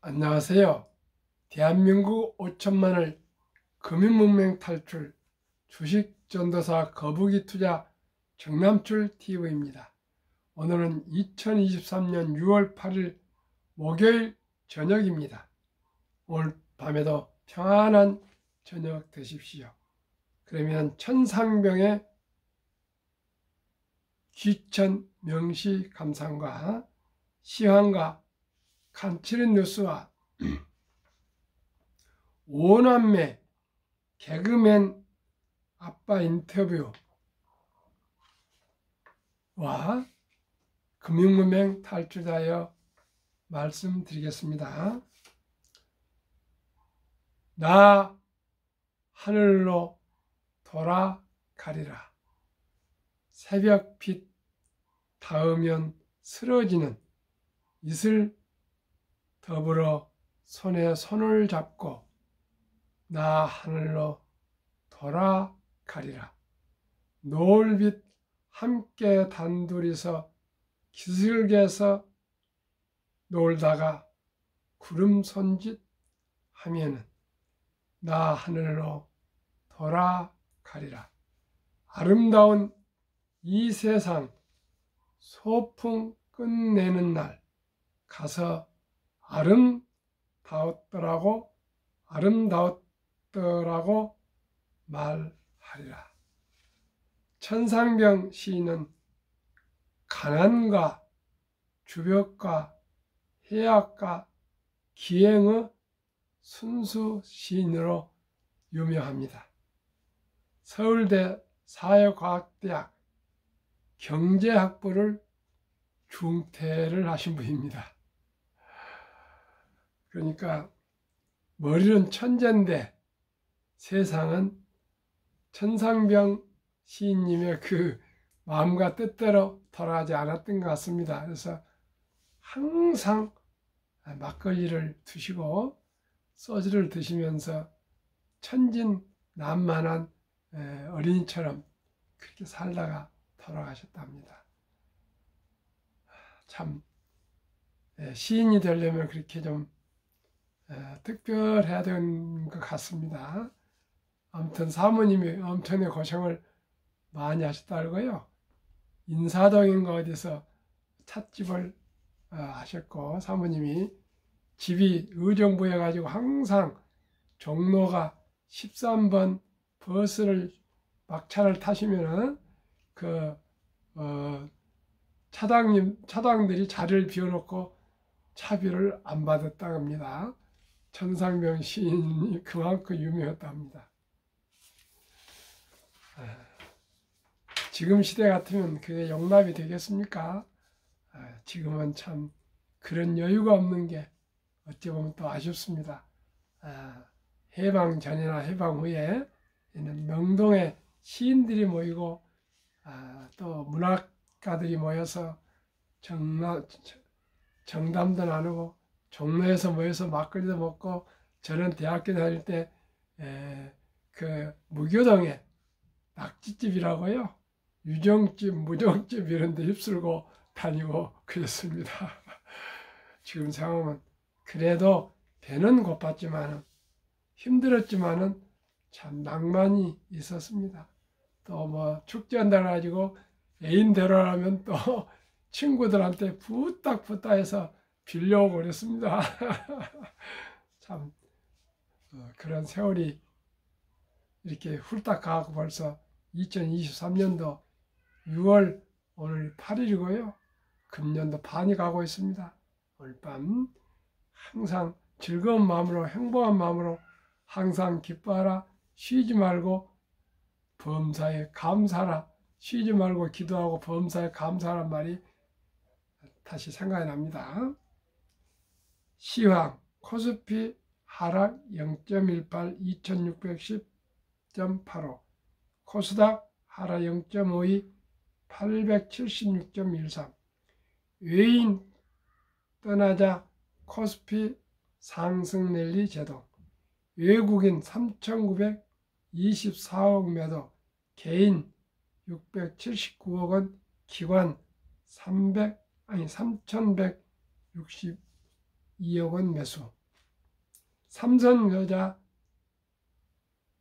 안녕하세요. 대한민국 5천만을 금융문맹 탈출 주식전도사 거북이 투자 정남출 TV입니다. 오늘은 2023년 6월 8일 목요일 저녁입니다. 오늘 밤에도 평안한 저녁 되십시오. 그러면 천상병의 귀천 명시 감상과 시황과 간추린 뉴스와 오남매 개그맨 아빠 인터뷰와 금융문맹 탈출하여 말씀드리겠습니다. 나 하늘로 돌아가리라. 새벽빛 닿으면 쓰러지는 이슬 더불어 손에 손을 잡고 나 하늘로 돌아가리라. 노을빛 함께 단둘이서 기슭에서 놀다가 구름 손짓 하면은 나 하늘로 돌아가리라. 아름다운 이 세상 소풍 끝내는 날 가서 아름다웠더라고 말하리라. 천상병 시인은 가난과 주벽과 해악과 기행의 순수 시인으로 유명합니다. 서울대 사회과학대학 경제학부를 중퇴를 하신 분입니다. 그러니까 머리는 천재인데 세상은 천상병 시인님의 그 마음과 뜻대로 돌아가지 않았던 것 같습니다. 그래서 항상 막걸리를 드시고 소주를 드시면서 천진난만한 어린이처럼 그렇게 살다가 돌아가셨답니다. 참 시인이 되려면 그렇게 좀 특별해야 되는 것 같습니다. 아무튼 사모님이 엄청나게 고생을 많이 하셨다고요. 인사동인가 어디서 찻집을 하셨고 사모님이 집이 의정부에 가지고 항상 종로가 13번 버스를 막차를 타시면은 차당들이 자리를 비워놓고 차비를 안 받았다고 합니다. 천상병 시인이 그만큼 유명했답니다. 지금 시대 같으면 그게 용납이 되겠습니까? 지금은 참 그런 여유가 없는 게 어찌 보면 또 아쉽습니다. 해방 전이나 해방 후에 명동에 시인들이 모이고 또 문학가들이 모여서 정담도 나누고 종로에서 모여서 막걸리도 먹고 저는 대학교 다닐 때 그 무교동에 낙지집이라고요. 유정집, 무정집 이런 데 휩쓸고 다니고 그랬습니다. 지금 생각하면 그래도 배는 고팠지만은 힘들었지만은 참 낭만이 있었습니다. 또 뭐 축제한다 가지고 애인 데려가면 또 친구들한테 부탁 해서 빌려오고 그랬습니다. 참 그런 세월이 이렇게 훌딱 가고 벌써 2023년도 6월 오늘 8일이고요. 금년도 반이 가고 있습니다. 오늘 밤 항상 즐거운 마음으로 행복한 마음으로 항상 기뻐하라. 쉬지 말고 범사에 감사하라. 쉬지 말고 기도하고 범사에 감사하란 말이 다시 생각이 납니다. 시황 코스피 하락 0.18 2610.85 코스닥 하락 0.52 876.13 외인 떠나자 코스피 상승 랠리 제동 외국인 3,924억 매도 개인 679억 원 기관 3,162억 2억 원 매수. 삼성전자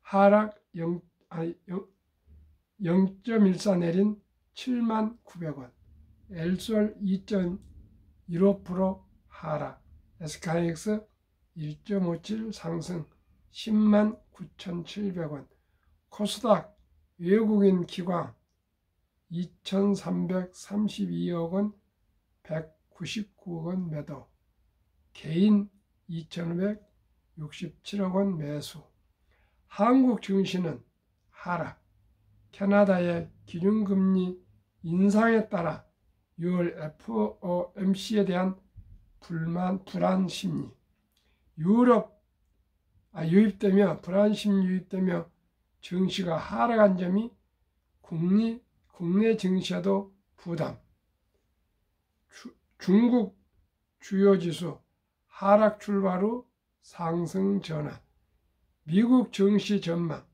하락 0.14 내린 79,000원. 엘솔 2.15% 하락. SKX 1.57 상승 109,700원. 코스닥 외국인 기관 2,332억 원 199억 원 매도. 개인 2,567억 원 매수. 한국 증시는 하락. 캐나다의 기준금리 인상에 따라 6월 FOMC에 대한 불안 심리 유입되며 불안 심리 유입되며 증시가 하락한 점이 국내 증시에도 부담. 중국 주요 지수 하락 출발 후 상승 전환. 미국 증시 전망.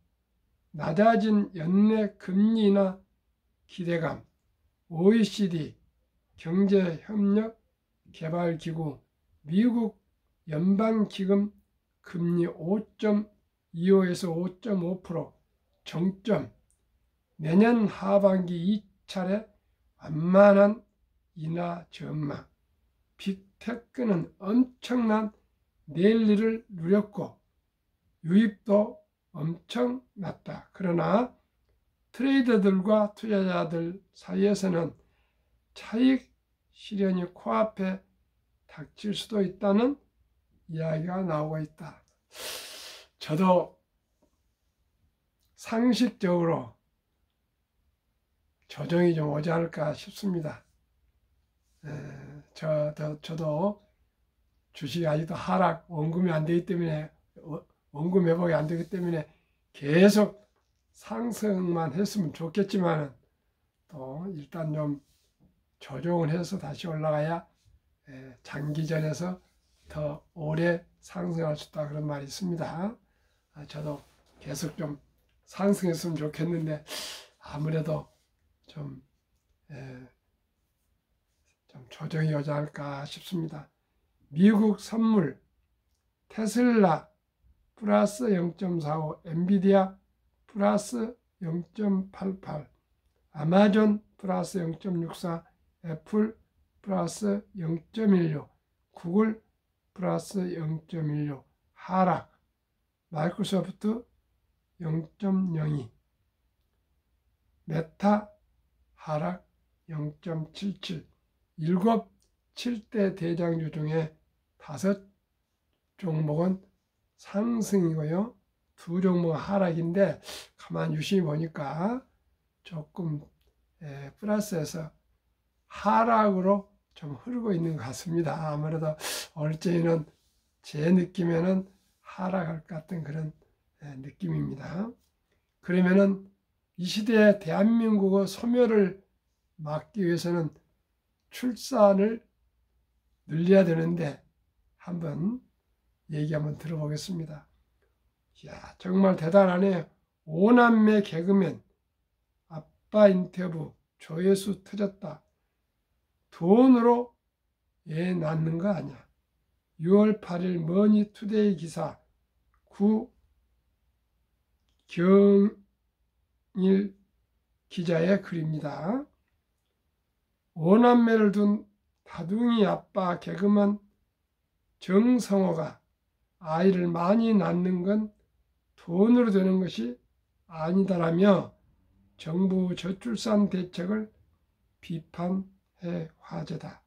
낮아진 연내 금리나 기대감. OECD 경제협력개발기구 미국 연방기금 금리 5.25에서 5.5% 정점. 내년 하반기 2차례 완만한 인하 전망. 빅테크는 엄청난 랠리를 누렸고 유입도 엄청 낮다. 그러나 트레이더들과 투자자들 사이에서는 차익 실현이 코앞에 닥칠 수도 있다는 이야기가 나오고 있다. 저도 상식적으로 조정이 좀 오지 않을까 싶습니다. 저도 주식이 아직도 하락, 원금이 안 되기 때문에, 원금 회복이 안 되기 때문에 계속 상승만 했으면 좋겠지만 또 일단 좀 조정을 해서 다시 올라가야 장기전에서 더 오래 상승할 수 있다, 그런 말이 있습니다. 저도 계속 좀 상승했으면 좋겠는데 아무래도 좀 조정이 오지 않을까 싶습니다. 미국 선물 테슬라 플러스 0.45, 엔비디아 플러스 0.88, 아마존 플러스 0.64, 애플 플러스 0.16, 구글 플러스 0.16 하락, 마이크로소프트 0.02, 메타 하락 0.77, 7대 대장주 중에 5종목은 상승이고요. 2종목은 하락인데 가만히 유심히 보니까 조금 플러스에서 하락으로 좀 흐르고 있는 것 같습니다. 아무래도 올해는 제 느낌에는 하락할 것 같은 그런 느낌입니다. 그러면은 이 시대에 대한민국의 소멸을 막기 위해서는 출산을 늘려야 되는데 한번 얘기 한번 들어보겠습니다. 이야, 정말 대단하네요. 5남매 개그맨 아빠 인터뷰 조회수 터졌다. 돈으로 애 낳는 거 아니야. 6월 8일 머니투데이 기사 구경일 기자의 글입니다. 5남매를 둔 다둥이 아빠 개그맨 정성호가 아이를 많이 낳는 건 돈으로 되는 것이 아니다라며 정부 저출산 대책을 비판해 화제다.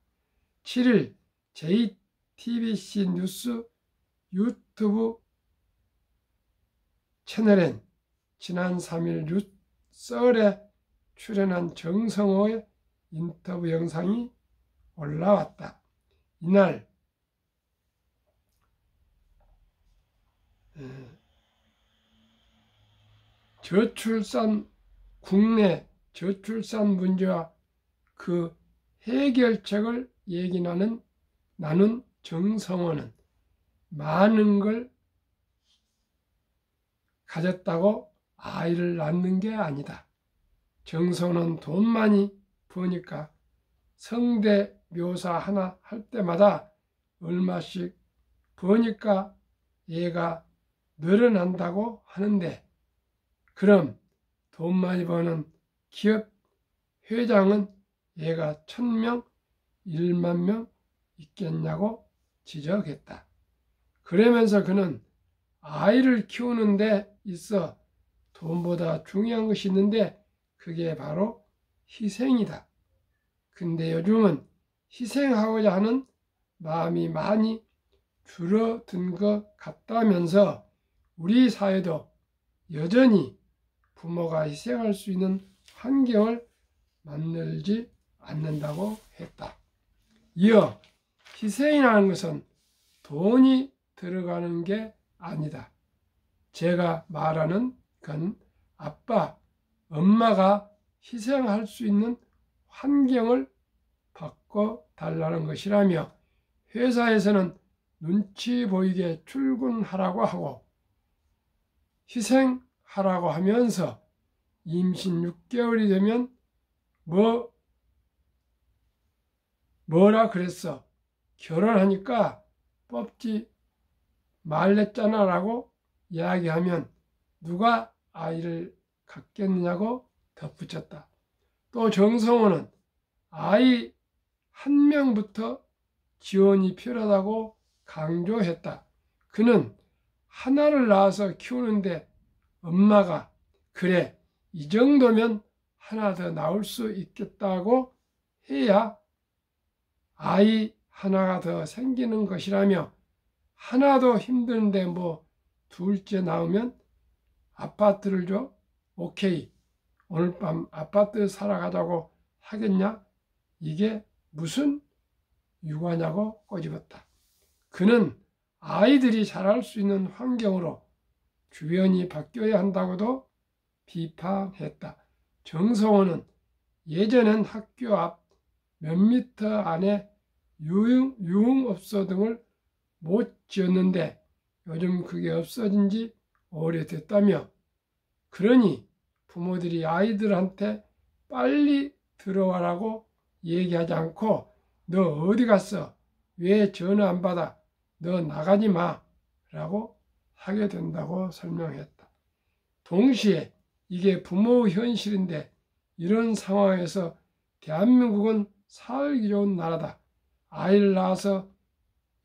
7일 JTBC 뉴스 유튜브 채널엔 지난 3일 썰에 출연한 정성호의 인터뷰 영상이 올라왔다. 이날 국내 저출산 문제와 그 해결책을 나눈 정성호는 많은 걸 가졌다고 아이를 낳는 게 아니다. 정성호는 돈 많이 버니까 성대 묘사 하나 할 때마다 얼마씩 버니까 얘가 늘어난다고 하는데, 그럼 돈 많이 버는 기업 회장은 얘가 1000명, 1만 명 있겠냐고 지적했다. 그러면서 그는 아이를 키우는 데 있어 돈보다 중요한 것이 있는데 그게 바로 희생이다. 근데 요즘은 희생하고자 하는 마음이 많이 줄어든 것 같다면서 우리 사회도 여전히 부모가 희생할 수 있는 환경을 만들지 않는다고 했다. 이어 희생이라는 것은 돈이 들어가는 게 아니다. 제가 말하는 건 아빠, 엄마가 희생할 수 있는 환경을 바꿔달라는 것이라며, 회사에서는 눈치 보이게 출근하라고 하고 희생하라고 하면서 임신 6개월이 되면 뭐라 그랬어? 결혼하니까 뽑지 말랬잖아 라고 이야기하면 누가 아이를 갖겠느냐고 덧붙였다. 또 정성호는 아이 1명부터 지원이 필요하다고 강조했다. 그는 하나를 낳아서 키우는데 엄마가 그래, 이 정도면 하나 더 낳을 수 있겠다고 해야 아이 하나가 더 생기는 것이라며, 하나도 힘드는데 뭐 둘째 낳으면 아파트를 줘? 오케이, 오늘 밤 아파트 살아가자고 하겠냐? 이게 무슨 육아냐고 꼬집었다. 그는 아이들이 자랄 수 있는 환경으로 주변이 바뀌어야 한다고도 비판했다. 정성호는 예전엔 학교 앞 몇 미터 안에 유흥업소 등을 못 지었는데 요즘 그게 없어진 지 오래됐다며, 그러니 부모들이 아이들한테 빨리 들어와라고 얘기하지 않고 너 어디 갔어? 왜 전화 안 받아? 너 나가지 마 라고 하게 된다고 설명했다. 동시에 이게 부모의 현실인데 이런 상황에서 대한민국은 살기 좋은 나라다. 아이를 낳아서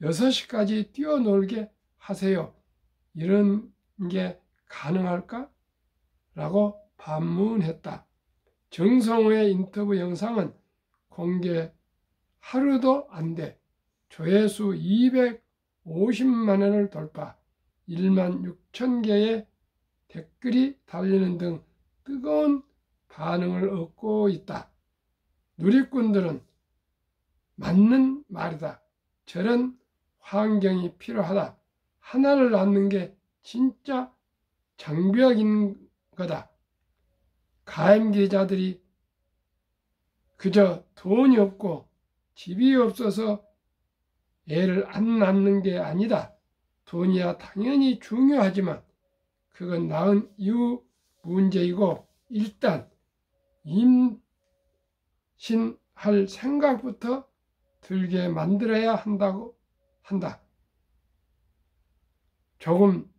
6시까지 뛰어놀게 하세요. 이런 게 가능할까? 라고 반문했다. 정성호의 인터뷰 영상은 공개 하루도 안 돼 조회수 250만원을 돌파, 16,000개의 댓글이 달리는 등 뜨거운 반응을 얻고 있다. 누리꾼들은 맞는 말이다. 저런 환경이 필요하다. 하나를 낳는 게 진짜 장벽인 거다. 가임기자들이 그저 돈이 없고 집이 없어서 애를 안 낳는 게 아니다. 돈이야 당연히 중요하지만 그건 낳은 이후 문제이고, 일단 임신할 생각부터 들게 만들어야 한다. 조금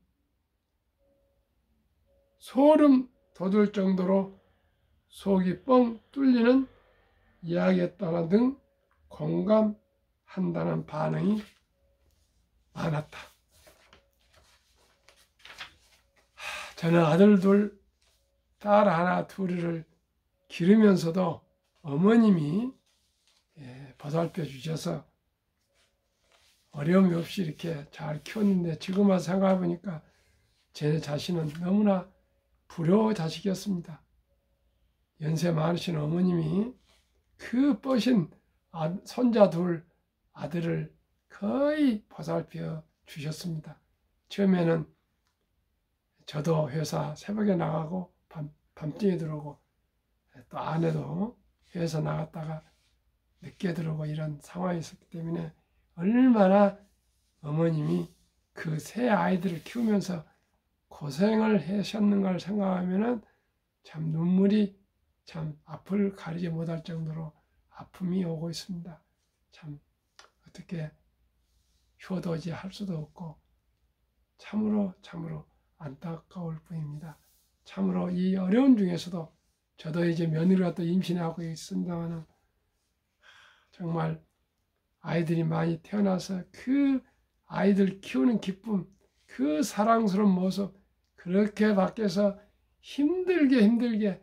소름 돋을 정도로 속이 뻥 뚫리는 이야기였다는 등 공감한다는 반응이 많았다. 저는 아들 둘, 딸 하나, 둘을 기르면서도 어머님이 보살펴 주셔서 어려움이 없이 이렇게 잘 키웠는데, 지금 와서 생각해 보니까 제 자신은 너무나 불효 자식이었습니다. 연세 많으신 어머님이 그 뻗신 손자 둘 아들을 거의 보살펴 주셨습니다. 처음에는 저도 회사 새벽에 나가고 밤중에 들어오고, 또 아내도 회사 나갔다가 늦게 들어오고 이런 상황이 있었기 때문에 얼마나 어머님이 그 세 아이들을 키우면서 고생을 하셨는가를 생각하면 참 눈물이 참 앞을 가리지 못할 정도로 아픔이 오고 있습니다. 참 어떻게 효도지 할 수도 없고 참으로 안타까울 뿐입니다. 참으로 이 어려운 중에서도 저도 이제 며느리가 또 임신하고 있습니다만 정말 아이들이 많이 태어나서 그 아이들 키우는 기쁨, 그 사랑스러운 모습, 그렇게 밖에서 힘들게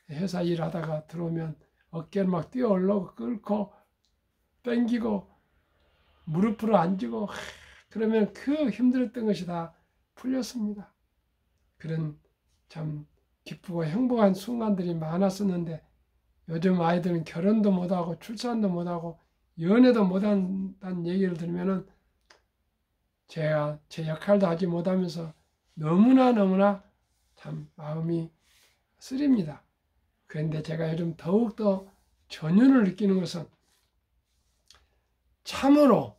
회사 일하다가 들어오면 어깨를 막 뛰어 올라오고 끌고 땡기고 무릎으로 앉고 그러면 그 힘들었던 것이 다 풀렸습니다. 그런 참 기쁘고 행복한 순간들이 많았었는데 요즘 아이들은 결혼도 못하고 출산도 못하고 연애도 못한다는 얘기를 들으면은 제가 제 역할도 하지 못하면서 너무나 참 마음이 쓰립니다. 그런데 제가 요즘 더욱더 전율을 느끼는 것은 참으로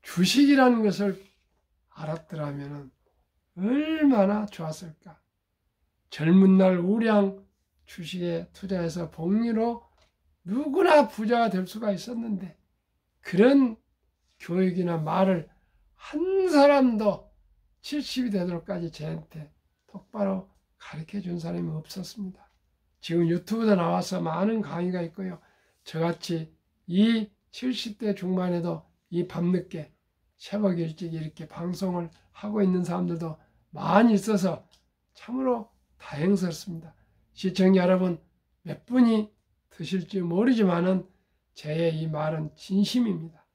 주식이라는 것을 알았더라면 얼마나 좋았을까. 젊은 날 우량 주식에 투자해서 복리로 누구나 부자가 될 수가 있었는데 그런 교육이나 말을 한 사람도 70이 되도록까지 저한테 똑바로 가르쳐 준 사람이 없었습니다. 지금 유튜브도 나와서 많은 강의가 있고요. 저같이 이 70대 중반에도 이 밤늦게 새벽 일찍 이렇게 방송을 하고 있는 사람들도 많이 있어서 참으로 다행스럽습니다. 시청자 여러분 몇 분이 드실지 모르지만은 제 이 말은 진심입니다.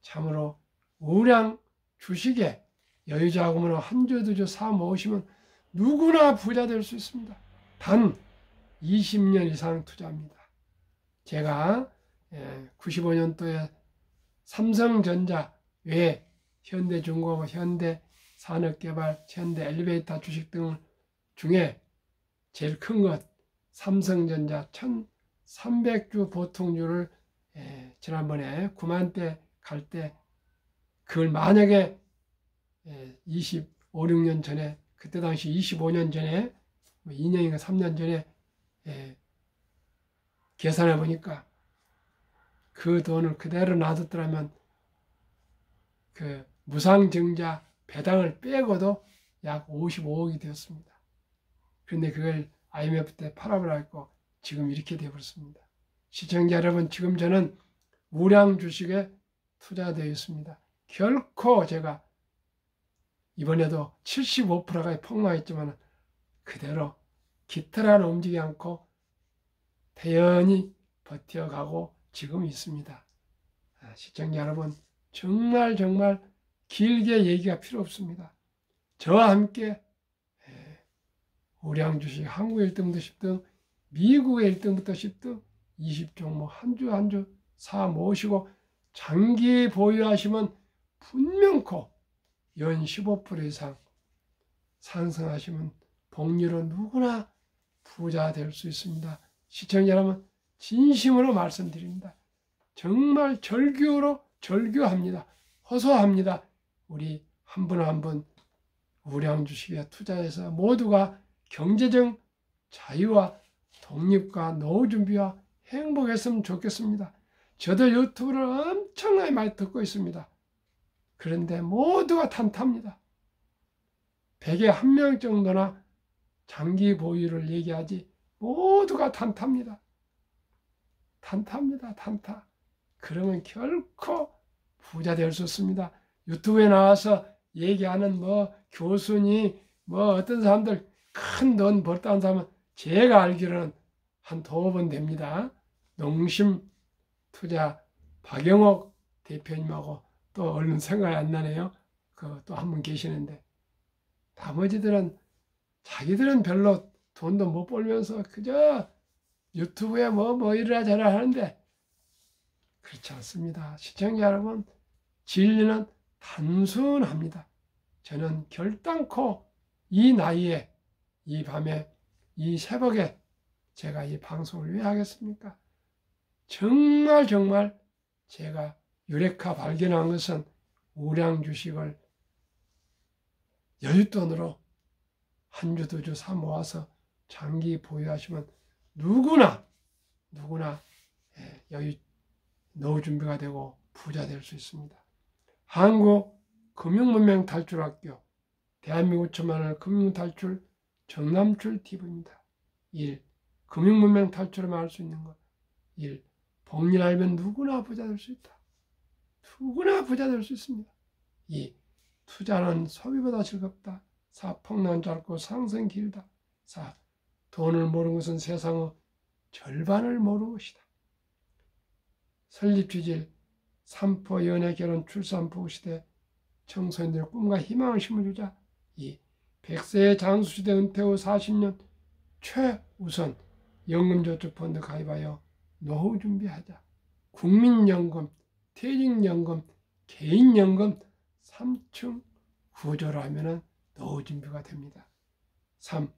참으로 우량 주식에 여유자금으로 한 주, 두 주 사 모으시면 누구나 부자 될 수 있습니다. 단 20년 이상 투자합니다. 제가 95년도에 삼성전자 외에 현대중공업, 현대산업개발, 현대엘리베이터 주식 등 중에 제일 큰 것 삼성전자 1300주 보통주를 지난번에 9만대 갈 때 그걸 만약에 25, 6년 전에 그때 당시 25년 전에 2년인가 3년 전에 계산해 보니까 그 돈을 그대로 놔뒀더라면 그 무상증자 배당을 빼고도 약 55억이 되었습니다. 그런데 그걸 IMF 때 팔아버렸고 지금 이렇게 되어버렸습니다. 시청자 여러분, 지금 저는 우량 주식에 투자되어 있습니다. 결코 제가 이번에도 75%가 폭락했지만 그대로 기틀하나 움직이지 않고 태연히 버텨가고 지금 있습니다. 시청자 여러분, 정말 길게 얘기가 필요 없습니다. 저와 함께 우량 주식 한국 1등부터 10등, 미국의 1등부터 10등, 20종목 한 주 사 모으시고 장기 보유하시면 분명코 연 15% 이상 상승하시면 복리로 누구나 부자 될 수 있습니다. 시청자 여러분, 진심으로 말씀드립니다. 정말 절규합니다. 호소합니다. 우리 한 분 한 분 우량 주식에 투자해서 모두가 경제적 자유와 독립과 노후 준비와 행복했으면 좋겠습니다. 저도 유튜브를 엄청나게 많이 듣고 있습니다. 그런데 모두가 탄탄합니다. 100에 1명 정도나 장기 보유를 얘기하지 모두가 탄탄합니다. 탄타. 그러면 결코 부자 될 수 없습니다. 유튜브에 나와서 얘기하는 교수니 어떤 사람들 큰 돈 벌다는 사람은 제가 알기로는 한 2번 됩니다. 농심 투자 박영옥 대표님하고 또 얼른 생각이 안 나네요. 또 한 분 계시는데 나머지들은 자기들은 별로 돈도 못 벌면서 그저 유튜브에 이러라 저러라 하는데 그렇지 않습니다. 시청자 여러분, 진리는 단순합니다. 저는 결단코 이 나이에, 이 밤에, 이 새벽에 제가 이 방송을 왜 하겠습니까? 정말 제가 유레카 발견한 것은 우량 주식을 여윳돈으로 한 주, 두 주 사 모아서 장기 보유하시면 누구나 노후 준비가 되고 부자 될 수 있습니다. 한국 금융문명 탈출학교, 대한민국 5천만 원을 금융탈출 정남출 TV입니다. 1. 금융문명 탈출을 말할 수 있는 것. 1. 복리를 알면 누구나 부자 될 수 있다. 누구나 부자 될 수 있습니다. 2. 투자는 소비보다 즐겁다. 4. 폭락은 짧고 상승이 길다. 4. 돈을 모르는 것은 세상의 절반을 모르는 것이다. 설립주질 3포 연애 결혼 출산 부부시대 청소년들의 꿈과 희망을 심어주자. 2. 100세의 장수시대 은퇴 후 40년 최우선 연금저축펀드 가입하여 노후 준비하자. 국민연금, 퇴직연금, 개인연금 3층 구조를 하면 노후 준비가 됩니다. 3.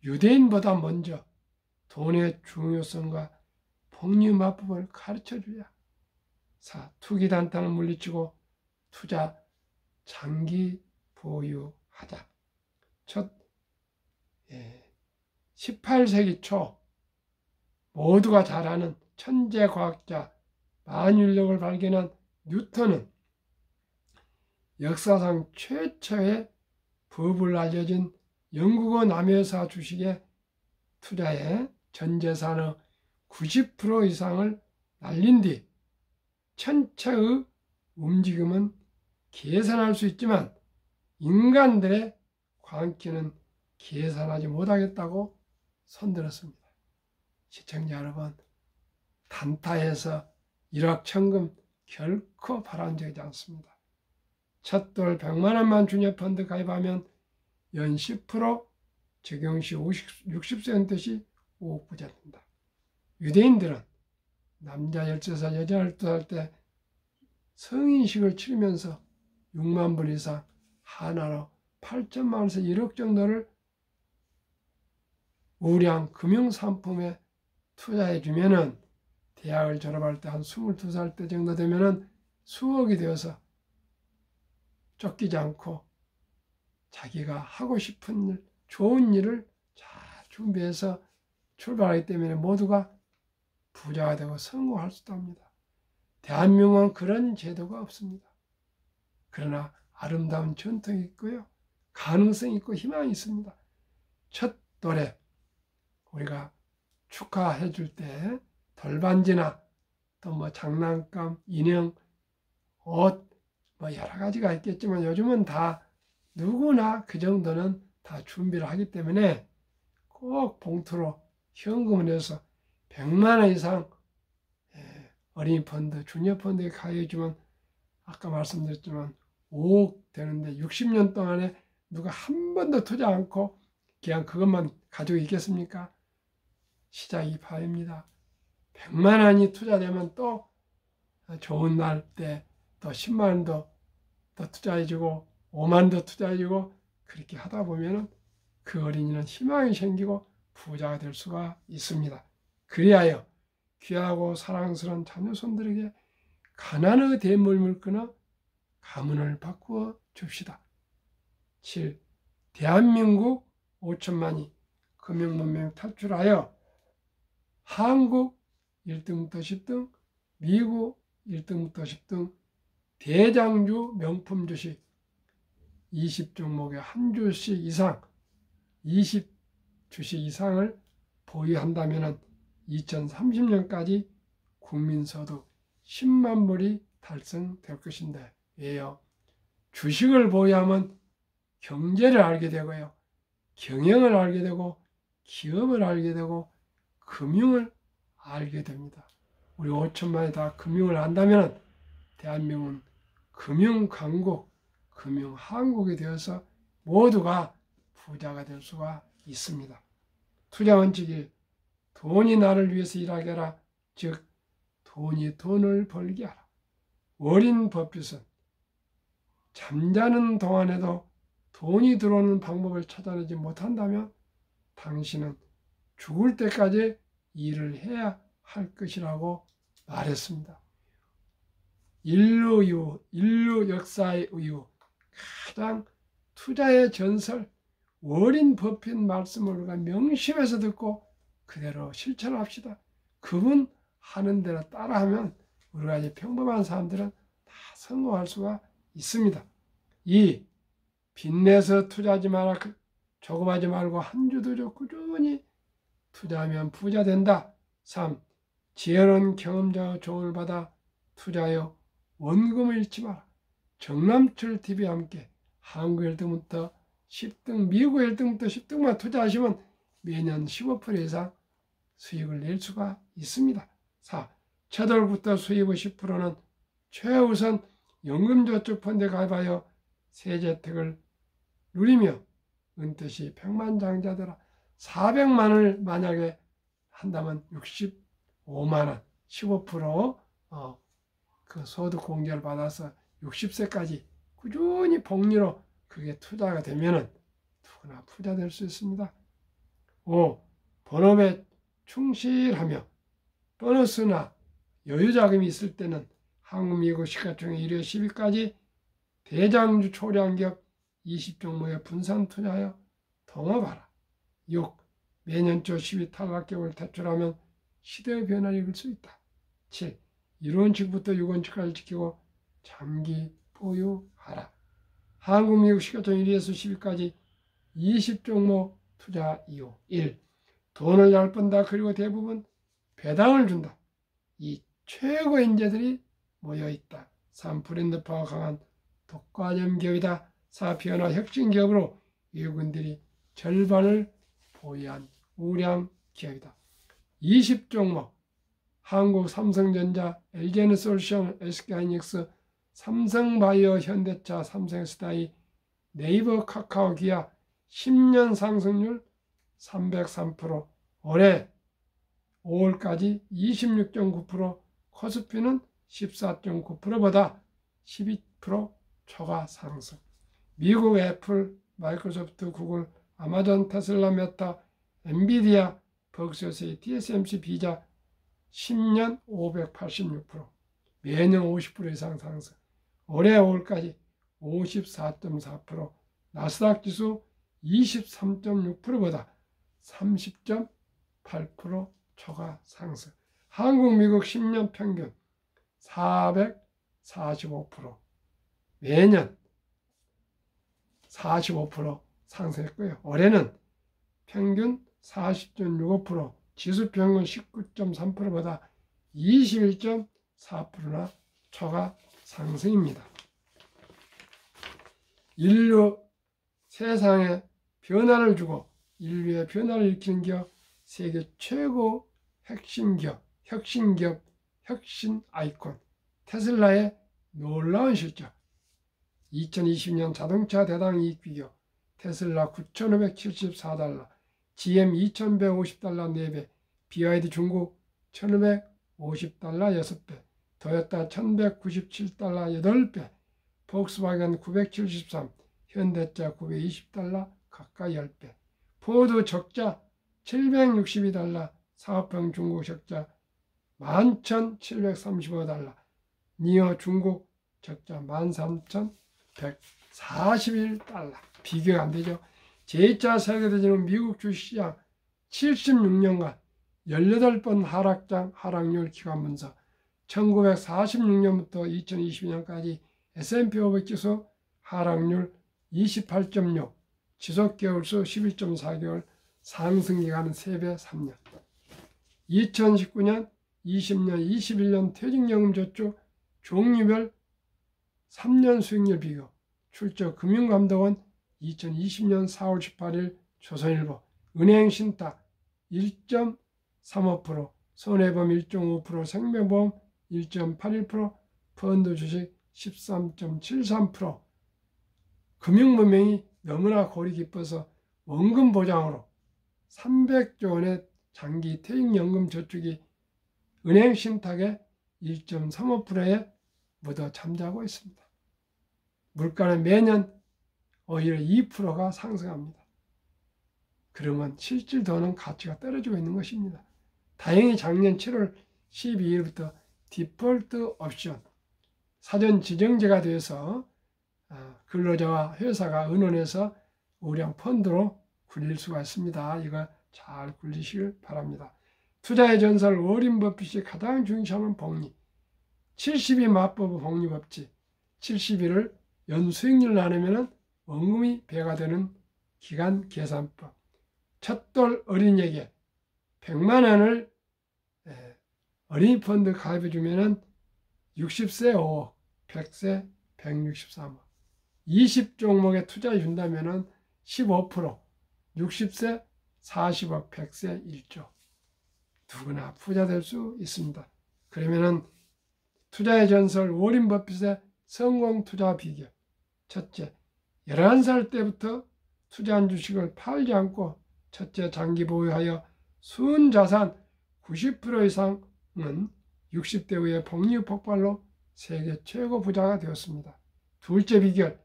유대인보다 먼저 돈의 중요성과 복리마법을 가르쳐주자. 4. 투기단탄을 물리치고 투자 장기 보유하자. 첫 18세기 초 모두가 잘 아는 천재 과학자 만율력을 발견한 뉴턴은 역사상 최초의 법을 알려진 영국어 남해사 주식에 투자해 전 재산의 90% 이상을 날린 뒤 천체의 움직임은 계산할 수 있지만 인간들의 광기는 계산하지 못하겠다고 손들었습니다. 시청자 여러분, 단타에서 1억 천금 결코 바람직하지 않습니다. 첫 돌 100만 원만 주녀 펀드 가입하면 연 10% 적용 시 60세 은퇴 시 5억 부자 된다. 유대인들은 남자 13살, 여자 12살 때 성인식을 치르면서 6만 불 이상 하나로 8천만 원에서 1억 정도를 우량 금융상품에 투자해 주면은 대학을 졸업할 때 한 22살 때 정도 되면은 수억이 되어서 쫓기지 않고 자기가 하고 싶은 일, 좋은 일을 잘 준비해서 출발하기 때문에 모두가 부자가 되고 성공할 수 있답니다. 대한민국은 그런 제도가 없습니다. 그러나 아름다운 전통이 있고요. 가능성이 있고 희망이 있습니다. 첫 돌에 우리가 축하해 줄 때 돌반지나 또 뭐 장난감, 인형, 옷 뭐 여러 가지가 있겠지만 요즘은 다 누구나 그 정도는 다 준비를 하기 때문에 꼭 봉투로 현금을 내서 100만 원 이상 어린이 펀드, 주니어 펀드에 가입해주면 아까 말씀드렸지만 5억 되는데 60년 동안에 누가 한 번도 투자 않고 그냥 그것만 가지고 있겠습니까? 시작이 바입니다. 100만 원이 투자되면 또 좋은 날 때 또 10만 원도 더 투자해주고 5만 더 투자해주고 그렇게 하다 보면 그 어린이는 희망이 생기고 부자가 될 수가 있습니다. 그리하여 귀하고 사랑스러운 자녀손들에게 가난의 대물물 끊어 가문을 바꾸어 줍시다. 7. 대한민국 5천만이 금융문명 탈출하여 한국 1등부터 10등, 미국 1등부터 10등 대장주 명품 주식 20종목에 한 주씩 이상 20주식 이상을 보유한다면 2030년까지 국민소득 10만 불이 달성될 것인데 왜요? 주식을 보유하면 경제를 알게 되고요. 경영을 알게 되고 기업을 알게 되고 금융을 알게 됩니다. 우리 5천만이 다 금융을 안다면 대한민국은 금융강국, 금융한국이 되어서 모두가 부자가 될 수가 있습니다. 투자 원칙이 돈이 나를 위해서 일하게 하라. 즉 돈이 돈을 벌게 하라. 워린 버핏은 잠자는 동안에도 돈이 들어오는 방법을 찾아내지 못한다면 당신은 죽을 때까지 일을 해야 할 것이라고 말했습니다. 인류 역사의 이후 가장 투자의 전설 워린 버핏 말씀을 우리가 명심해서 듣고 그대로 실천합시다. 그분 하는 대로 따라하면 우리가 이제 평범한 사람들은 다 성공할 수가 있습니다. 2. 빚내서 투자하지 마라. 조급하지 말고 한 주도 꾸준히 투자하면 부자 된다. 3. 지혜로운 경험자의 조언을 받아 투자하여 원금을 잃지 마라. 정남철 TV와 함께 한국 1등부터 10등, 미국 1등부터 10등만 투자하시면 매년 15% 이상 수익을 낼 수가 있습니다. 4. 첫 월부터 수입의 10%는 최우선 연금저축펀드에 가입하여 세제 혜택을 누리며 은퇴시 백만장자되라. 400만원을 만약에 한다면 65만원 15% 그 소득공제를 받아서 60세까지 꾸준히 복리로 그게 투자가 되면은 누구나 부자 될 수 있습니다. 5. 본업에 충실하며 보너스나 여유자금이 있을 때는 한국, 미국 시가총액 1회 10위까지 대장주 초량기업 20종목에 분산 투자하여 동업하라. 6. 매년 초 10위 탈락기업을 퇴출하면 시대의 변화를 이룰 수 있다. 7. 1원칙부터 6원칙까지 지키고 장기 보유하라. 한국, 미국 시가총액 1위에서 10위까지 20종목 투자 이유. 1. 돈을 잘 번다. 그리고 대부분 배당을 준다. 2. 최고 인재들이 모여있다. 3. 브랜드 파워 강한 독과점 기업이다. 4. 변화 혁신 기업으로 외국인들이 절반을 보유한 우량 기업이다. 20종목 한국 삼성전자, LG에너솔루션, SK하이닉스, 삼성바이오, 현대차, 삼성스타이, 네이버, 카카오, 기아 10년 상승률 303%, 올해 5월까지 26.9%, 코스피는 14.9%보다 12% 초과 상승. 미국 애플, 마이크로소프트, 구글, 아마존, 테슬라, 메타, 엔비디아, 버크셔스의 TSMC, 비자 10년 586%, 매년 50% 이상 상승. 올해 5월까지 54.4%, 나스닥 지수 23.6%보다 30.8% 초과 상승. 한국, 미국 10년 평균 445%, 매년 45% 상승했고요. 올해는 평균 40.65%, 지수 평균 19.3%보다 21.4%나 초과 상승입니다. 인류 세상에 변화를 주고 인류의 변화를 일으키는 기업, 세계 최고 혁신 기업, 혁신 아이콘 테슬라의 놀라운 실적. 2020년 자동차 대당 이익 비교, 테슬라 9,574달러, GM 2,150달러 4배, BYD 중국 1,550달러 6배, 토요타 1,197달러 8배, 폭스바겐 973, 현대차 920달러 각각 10배, 포드 적자 762달러, 사업형 중국 적자 11,735달러, 니어 중국 적자 13,141달러. 비교가 안 되죠. 제2차 세계대전은 미국 주식시장 76년간 18번 하락률 기관문서, 1946년부터 2022년까지 S&P 500 지수 하락률 28.6, 지속개월수 11.4개월, 상승기간은 3배 3년. 2019년, 20년, 21년 퇴직연금저축 종류별 3년 수익률 비교, 출처 금융감독원 2020년 4월 18일 조선일보, 은행신탁 1.35%, 손해보험 1.5%, 생명보험 1.81%, 펀드 주식 13.73%. 금융문명이 너무나 골이 깊어서 원금 보장으로 300조 원의 장기 퇴직연금 저축이 은행 신탁의 1.35%에 묻어 잠자고 있습니다. 물가는 매년 오히려 2%가 상승합니다. 그러면 실질 돈은 가치가 떨어지고 있는 것입니다. 다행히 작년 7월 12일부터 디폴트 옵션 사전 지정제가 돼서 근로자와 회사가 의논해서 우량 펀드로 굴릴 수가 있습니다. 이거 잘 굴리시길 바랍니다. 투자의 전설 워린 버핏이 가장 중시하는 복리, 70이 맞법 복리법칙, 70일을 연수익률 나누면 원금이 배가 되는 기간 계산법. 첫돌 어린이에게 100만 원을 어린이 펀드 가입해 주면은 60세 5억, 100세 163억. 20종목에 투자해 준다면은 15%, 60세 40억, 100세 1조. 누구나 부자 될 수 있습니다. 그러면은 투자의 전설 워린 버핏의 성공 투자 비결. 첫째, 11살 때부터 투자한 주식을 팔지 않고 첫째, 장기 보유하여 순자산 90% 이상은 60대 후에 복리 폭발로 세계 최고 부자가 되었습니다. 둘째 비결,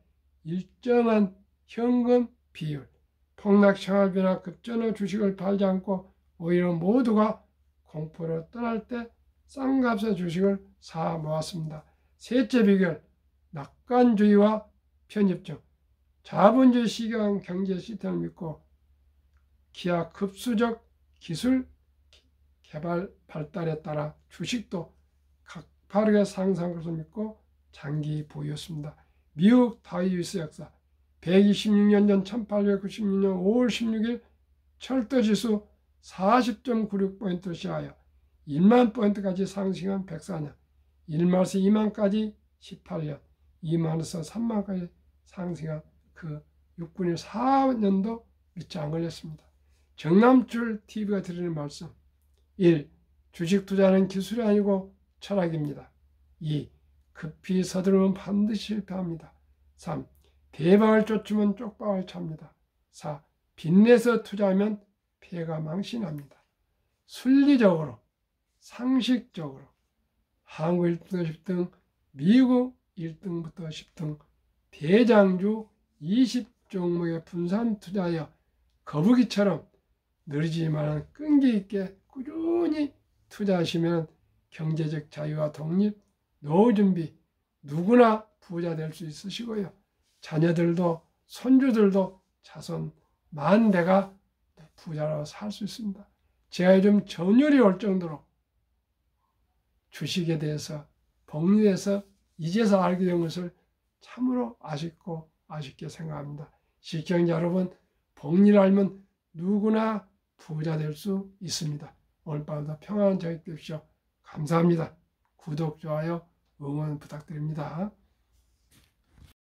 일정한 현금 비율. 폭락 생활비나 급전의 주식을 팔지 않고 오히려 모두가 공포로 떠날 때 싼 값의 주식을 사 모았습니다. 셋째 비결, 낙관주의와 편입증. 자본주의 시장 경제 시스템을 믿고 기하급수적 기술 개발 발달에 따라 주식도 가파르게 상승한 것을 믿고 장기 보유했습니다. 미국 다이유스 역사 126년 전 1896년 5월 16일 철도지수 40.96포인트 시하여 1만 포인트까지 상승한 104년, 1만에서 2만까지 18년, 2만에서 3만까지 상승한 그 6분의 4년도 미처 안 걸렸습니다. 정남출 TV가 드리는 말씀. 1. 주식 투자는 기술이 아니고 철학입니다. 2. 급히 서두르면 반드시 실패합니다. 3. 대박을 쫓으면 쪽박을 찹니다. 4. 빚내서 투자하면 피해가 망신합니다. 순리적으로, 상식적으로 한국 1등부터 10등, 미국 1등부터 10등 대장주 20종목에 분산 투자하여 거북이처럼 느리지만 끈기 있게 꾸준히 투자하시면 경제적 자유와 독립, 노후 준비 누구나 부자 될 수 있으시고요. 자녀들도 손주들도 자손 만 대가 부자로 살 수 있습니다. 제가 요즘 전율이 올 정도로 주식에 대해서 복리에서 이제서 알게 된 것을 참으로 아쉽게 생각합니다. 시청자 여러분, 복리를 알면 누구나 부자 될 수 있습니다. 오늘 밤도 평안한 저녁 되십시오. 감사합니다. 구독, 좋아요, 응원 부탁드립니다.